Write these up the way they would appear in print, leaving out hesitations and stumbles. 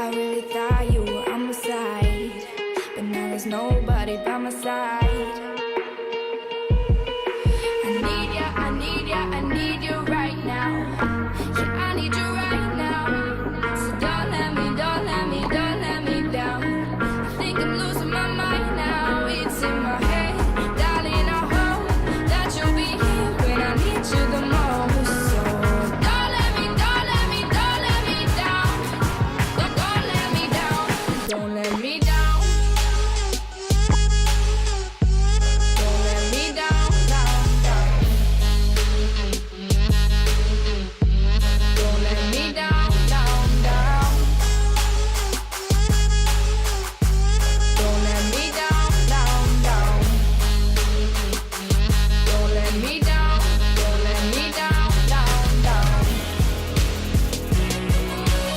I really thought you were on my side, but now there's nobody by my side. I need ya, I need ya, I need you right now. Yeah, I need you right now. So don't let me, don't let me, don't let me down. I think I'm losing my mind now. It's in my head, darling, I hope that you'll be here when I need you the most. So don't let me, don't let me, don't let me down. Don't let me down. Don't let me down. Don't let me down, down, down. Don't let me down, down, down. Don't let me down, down, down. Don't let me down, don't let me down, down, down.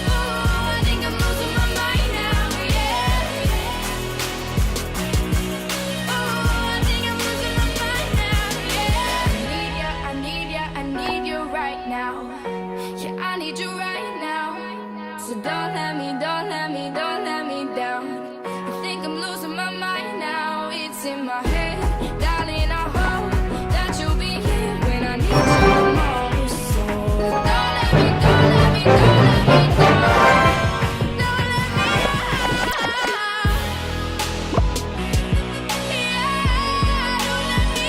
Oh, I think I'm losing my mind now, yeah. Oh, I think I'm losing my mind now, yeah. I need ya, I need ya, I need you right now. Yeah, I need you right now. So don't let me, don't let me, don't let me down. I think I'm losing my mind now. It's in my head, darling, I hope that you'll be here when I need you the most. So don't let me, don't let me, don't let me down. Don't let me down. Yeah, don't let me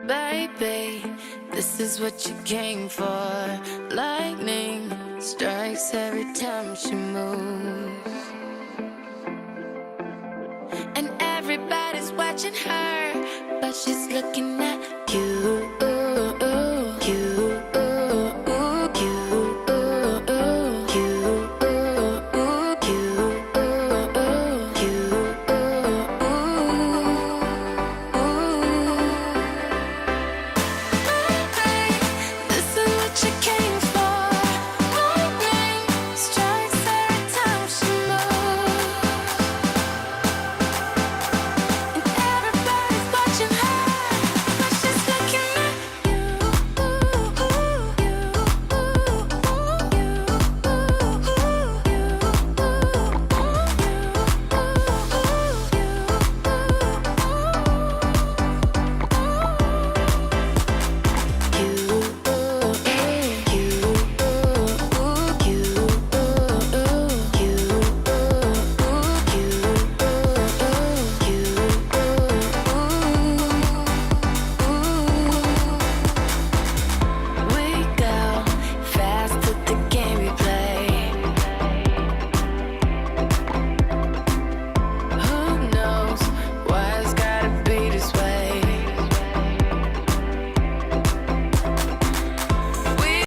Baby, this is what you came for. Lightning strikes every time she moves, and everybody's watching her, but she's looking at